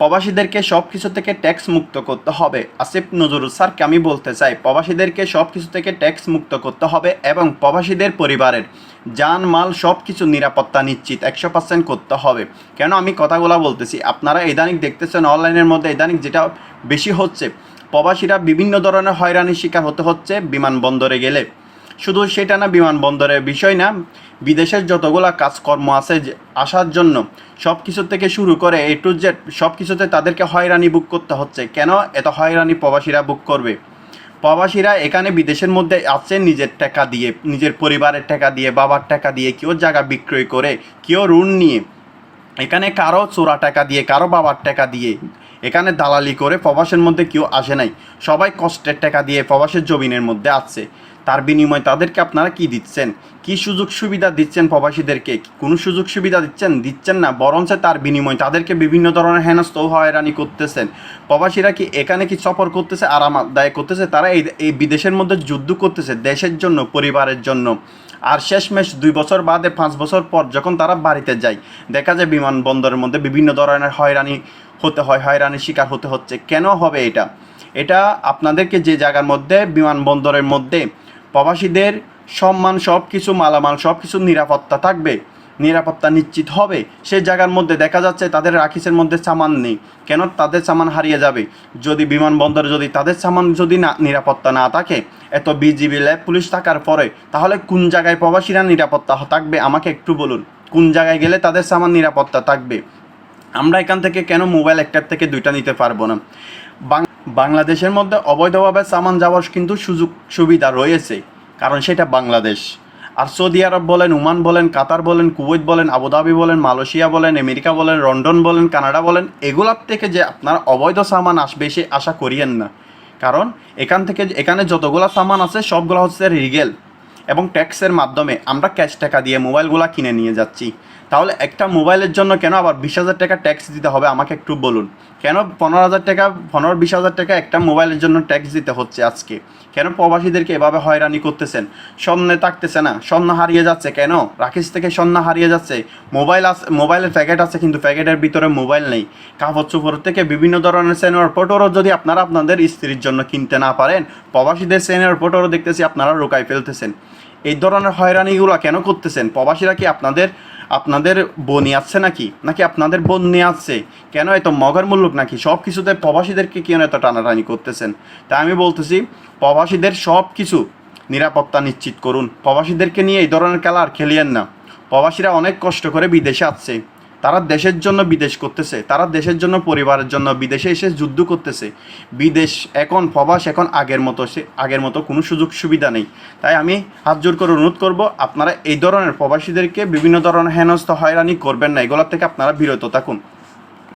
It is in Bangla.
প্রবাসীদেরকে সব কিছু থেকে ট্যাক্স মুক্ত করতে হবে। আসিফ নজরুল স্যারকে আমি বলতে চাই, প্রবাসীদেরকে সব কিছু থেকে ট্যাক্স মুক্ত করতে হবে এবং প্রবাসীদের পরিবারের জানমাল সব কিছু নিরাপত্তা নিশ্চিত 100% করতে হবে। কেন আমি কথাগুলো বলতেছি, আপনারা ইদানিং দেখতেছেন অনলাইনের মধ্যে ইদানিং যেটা বেশি হচ্ছে, প্রবাসীরা বিভিন্ন ধরনের হয়রানির শিকার হতে হচ্ছে বিমানবন্দরে গেলে। শুধু সেটা না, বিমানবন্দরের বিষয় না, বিদেশের যতগুলা কাজকর্ম আছে আসার জন্য সব কিছু থেকে শুরু করে এ টু জেড সব কিছুতে তাদেরকে হয়রানি বুক করতে হচ্ছে। কেন এত হয়রানি প্রবাসীরা বুক করবে? প্রবাসীরা এখানে বিদেশের মধ্যে আছে নিজের টাকা দিয়ে, নিজের পরিবারের টাকা দিয়ে, বাবার টাকা দিয়ে, কেউ জায়গা বিক্রয় করে, কেউ ঋণ নিয়ে, এখানে কারো চোরা টাকা দিয়ে, কারো বাবার টাকা দিয়ে এখানে দালালি করে প্রবাসের মধ্যে কেউ আসে নাই। সবাই কষ্টের টাকা দিয়ে প্রবাসের জমিনের মধ্যে আসছে। তার বিনিময়ে তাদেরকে আপনারা কি দিচ্ছেন? কি সুযোগ সুবিধা দিচ্ছেন প্রবাসীদেরকে? কোনো সুযোগ সুবিধা দিচ্ছেন না, বরঞ্চ তার বিনিময়ে তাদেরকে বিভিন্ন ধরনের হেনস্থ হয়রানি করতেছেন। প্রবাসীরা কি এখানে কি সফর করতেছে, আরামদায়ক করতেছে? তারা এই বিদেশের মধ্যে যুদ্ধ করতেছে দেশের জন্য, পরিবারের জন্য। আর শেষমেশ 2 বছর বাদে 5 বছর পর যখন তারা বাড়িতে যায়, দেখা যায় বিমানবন্দরের মধ্যে বিভিন্ন ধরনের হয়রানি হতে হয়, হয়রানির শিকার হতে হচ্ছে। কেন হবে এটা? এটা আপনাদেরকে যে জায়গার মধ্যে, বিমানবন্দরের মধ্যে প্রবাসীদের সম্মান, সব কিছু মালামাল, সব কিছু নিরাপত্তা থাকবে, নিরাপত্তা নিশ্চিত হবে, সেই জায়গার মধ্যে দেখা যাচ্ছে তাদের রাখিসের মধ্যে সামান নেই। কেন তাদের সামান হারিয়ে যাবে? যদি বিমানবন্দরে যদি তাদের সামান যদি না নিরাপত্তা না থাকে, এত বিজিবি ল্যাব পুলিশ থাকার পরে, তাহলে কোন জায়গায় প্রবাসীরা নিরাপত্তা থাকবে? আমাকে একটু বলুন, কোন জায়গায় গেলে তাদের সামান নিরাপত্তা থাকবে? আমরা এখান থেকে কেন মোবাইল একটার থেকে 2টা নিতে পারবো না? বাংলাদেশের মধ্যে অবৈধভাবে সামান যাওয়ার কিন্তু সুযোগ সুবিধা রয়েছে, কারণ সেটা বাংলাদেশ। আর সৌদি আরব বলেন, ওমান বলেন, কাতার বলেন, কুয়েত বলেন, আবুধাবি বলেন, মালয়েশিয়া বলেন, আমেরিকা বলেন, লন্ডন বলেন, কানাডা বলেন, এগুলার থেকে যে আপনার অবৈধ সামান আসবে সে আশা করিয়েন না। কারণ এখানে যতগুলো সামান আছে সবগুলো হচ্ছে রিগেল, এবং ট্যাক্সের মাধ্যমে আমরা ক্যাশ টাকা দিয়ে মোবাইলগুলো কিনে নিয়ে যাচ্ছি। তাহলে একটা মোবাইলের জন্য কেন আবার 20,000 টাকা ট্যাক্স দিতে হবে? আমাকে একটু বলুন। কেন 15,000 টাকা, 20,000 টাকা একটা মোবাইলের জন্য ট্যাক্স দিতে হচ্ছে আজকে? কেন প্রবাসীদেরকে এভাবে হয়রানি করতেছেন? স্বর্ণে থাকতেছে না, স্বর্ণ হারিয়ে যাচ্ছে। কেন রাখিস থেকে স্বর্ণ হারিয়ে যাচ্ছে? মোবাইলের প্যাকেট আছে কিন্তু প্যাকেটের ভিতরে মোবাইল নেই। কাপড় চোপড় থেকে বিভিন্ন ধরনের সেনিয়র পোটোরও যদি আপনারা আপনাদের স্ত্রীর জন্য কিনতে না পারেন, প্রবাসীদের সেনিয়র পোটোরও দেখতেছি আপনারা রোকায় ফেলতেছেন। এই ধরনের হয়রানিগুলো কেন করতেছেন? প্রবাসীরা কি আপনাদের বনি আছে নাকি আপনাদের বোন নিয়ে আসছে? কেন এত মগের মুল্লুক নাকি? সব কিছুতে প্রবাসীদেরকে কেন এত টানাটানি করতেছেন? তাই আমি বলতেছি, প্রবাসীদের সব কিছু নিরাপত্তা নিশ্চিত করুন। প্রবাসীদেরকে নিয়ে এই ধরনের খেলা আর খেলিয়েন না। প্রবাসীরা অনেক কষ্ট করে বিদেশে আসছে, তারা দেশের জন্য বিদেশ করতেছে, তারা দেশের জন্য, পরিবারের জন্য বিদেশে এসে যুদ্ধ করতেছে। বিদেশ এখন, প্রবাস এখন আগের মতো কোনো সুযোগ সুবিধা নেই। তাই আমি হাত জোর করে অনুরোধ করব, আপনারা এই ধরনের প্রবাসীদেরকে বিভিন্ন ধরনের হেনস্থ হয়রানি করবেন না, এগুলোর থেকে আপনারা বিরত থাকুন।